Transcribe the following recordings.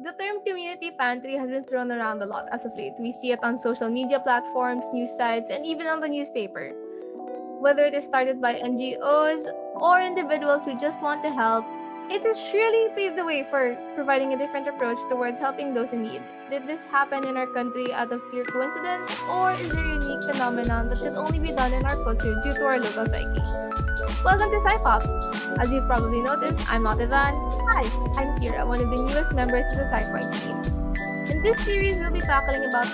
The term community pantry has been thrown around a lot as of late. We see it on social media platforms, news sites, and even on the newspaper. Whether it is started by NGOs or individuals who just want to help, it has surely paved the way for providing a different approach towards helping those in need. Did this happen in our country out of pure coincidence, or is there a unique phenomenon that could only be done in our culture due to our local psyche? Welcome to PsyPop! As you've probably noticed, I'm not Ivan. Hi, I'm Kira, one of the newest members of the PsyPoints team. In this series, we'll be tackling about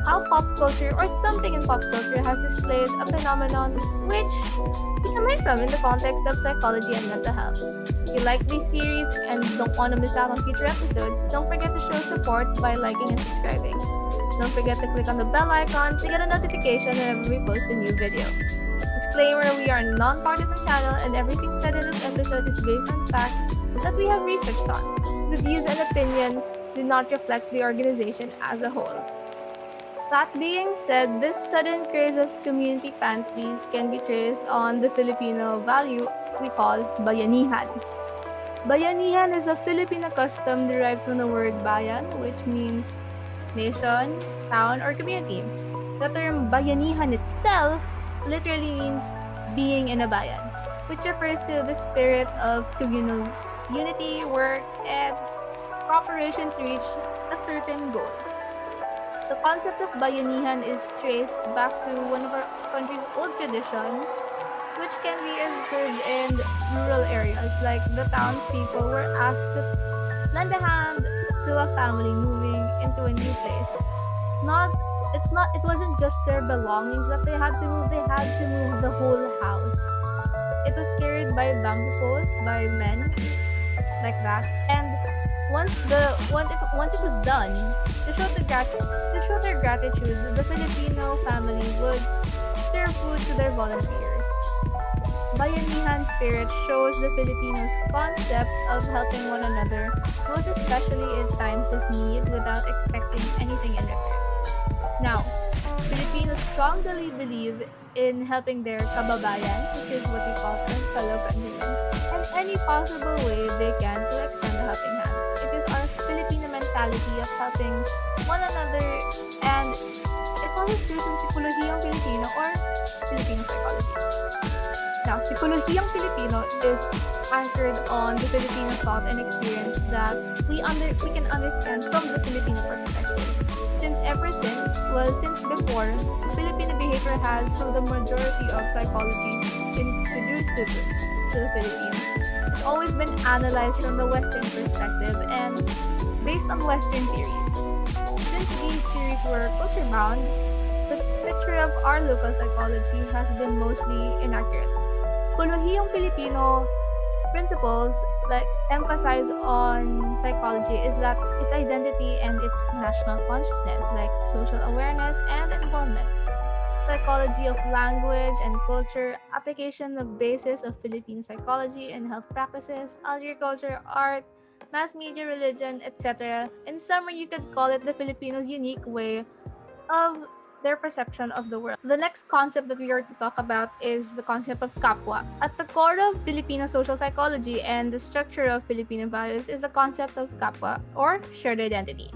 how pop culture or something in pop culture has displayed a phenomenon which we can learn from in the context of psychology and mental health. If you like this series and don't want to miss out on future episodes, don't forget to show support by liking and subscribing. Don't forget to click on the bell icon to get a notification whenever we post a new video. Disclaimer, we are a non-partisan channel and everything said in this episode is based on facts that we have researched on. The views and opinions do not reflect the organization as a whole. That being said, this sudden craze of community pantries can be traced on the Filipino value we call Bayanihan. Bayanihan is a Filipino custom derived from the word bayan, which means nation, town, or community. The term Bayanihan itself literally means being in a bayan, which refers to the spirit of communal unity, work, and cooperation to reach a certain goal. The concept of bayanihan is traced back to one of our country's old traditions, which can be observed in rural areas, like the townspeople were asked to lend a hand to a family moving into a new place. It wasn't just their belongings that they had to move the whole house. It was carried by bamboo poles by men like that, and once it was done, to show their gratitude, the Filipino family would serve food to their volunteers. Bayanihan spirit shows the Filipinos' concept of helping one another, most especially in times of need, without expecting anything in return. Now, Filipinos strongly believe in helping their kababayans, which is what we call them, fellow countrymen, in any possible way they can to extend a helping hand. It is our Filipino mentality of helping one another, and it follows through from Sikolohiyang Pilipino or Filipino psychology. Now, Sikolohiyang Pilipino is anchored on the Filipino thought and experience that we can understand from the Filipino perspective. Since before, Filipino behavior has, through the majority of psychologies introduced to the Philippines, it's always been analyzed from the Western perspective and based on Western theories. Since these theories were culture-bound, the picture of our local psychology has been mostly inaccurate. Sikolohiyang Pilipino principles like emphasize on psychology is that its identity and its national consciousness, like social awareness and involvement, psychology of language and culture, application of basis of Filipino psychology and health practices, agriculture, art, mass media, religion, etc. In summary, you could call it the Filipinos' unique way of their perception of the world. The next concept that we are to talk about is the concept of Kapwa. At the core of Filipino social psychology and the structure of Filipino values is the concept of Kapwa, or shared identity.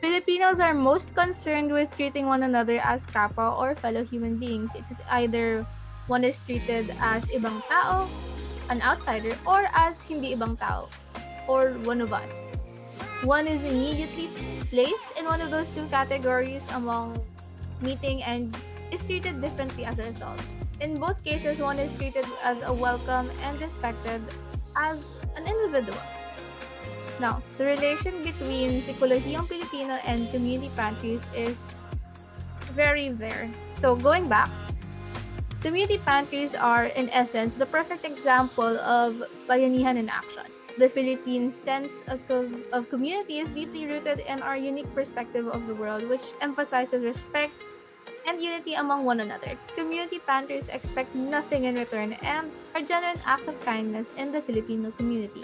Filipinos are most concerned with treating one another as kapwa or fellow human beings. It is either one is treated as ibang tao, an outsider, or as hindi ibang tao, or one of us. One is immediately placed in one of those two categories among meeting and is treated differently as a result. In both cases, one is treated as a welcome and respected as an individual. Now, the relation between Sikolohiyang Pilipino and community pantries is very there. So going back, community pantries are, in essence, the perfect example of bayanihan in action. The Philippine sense of community is deeply rooted in our unique perspective of the world, which emphasizes respect and unity among one another. Community pantries expect nothing in return and are genuine acts of kindness in the Filipino community.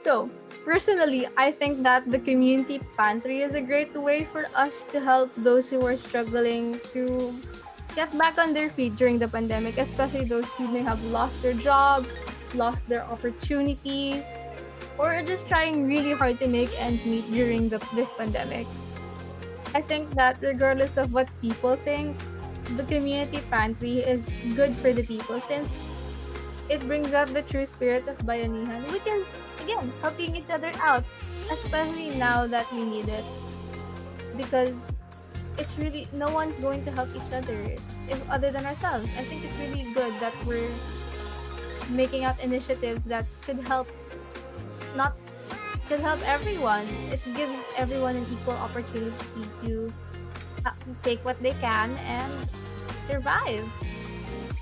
So, personally, I think that the community pantry is a great way for us to help those who are struggling to get back on their feet during the pandemic, especially those who may have lost their jobs, lost their opportunities, or are just trying really hard to make ends meet during this pandemic. I think that regardless of what people think, the community pantry is good for the people since it brings out the true spirit of Bayanihan, which is, again, helping each other out, especially now that we need it. Because it's really, no one's going to help each other if other than ourselves. I think it's really good that we're making out initiatives that could help, not could help everyone. It gives everyone an equal opportunity to take what they can and survive.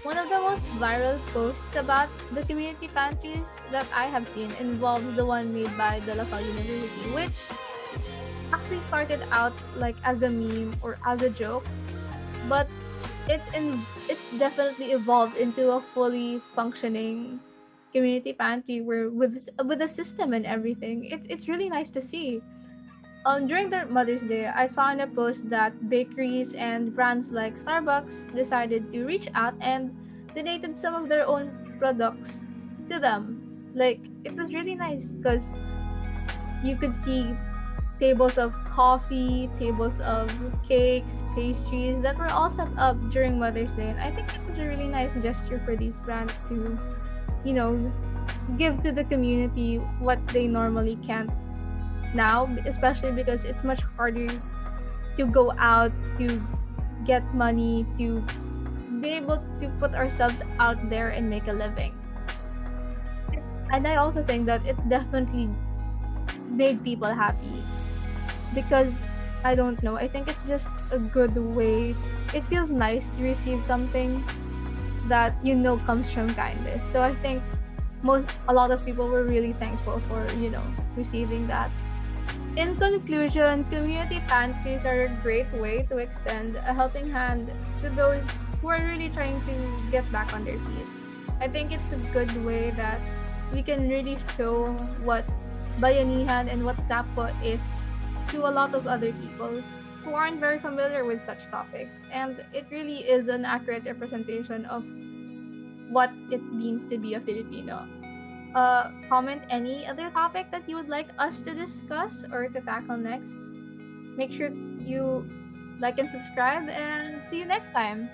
One of the most viral posts about the community pantries that I have seen involves the one made by the La Salle University, which actually started out like as a meme or as a joke, but it's definitely evolved into a fully functioning community pantry where with a system and everything. It's really nice to see. During the Mother's Day, I saw in a post that bakeries and brands like Starbucks decided to reach out and donated some of their own products to them. Like, it was really nice because you could see tables of coffee, tables of cakes, pastries that were all set up during Mother's Day. And I think it was a really nice gesture for these brands to, you know, give to the community what they normally can't now, especially because it's much harder to go out to get money to be able to put ourselves out there and make a living. And I also think that it definitely made people happy because I don't know, I think it's just a good way. It feels nice to receive something that you know comes from kindness. So I think a lot of people were really thankful for, receiving that. In conclusion, community pantries are a great way to extend a helping hand to those who are really trying to get back on their feet. I think it's a good way that we can really show what Bayanihan and what Kapwa is to a lot of other people who aren't very familiar with such topics. And it really is an accurate representation of what it means to be a Filipino. Comment any other topic that you would like us to discuss or to tackle next. Make sure you like and subscribe, and see you next time.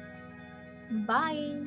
Bye.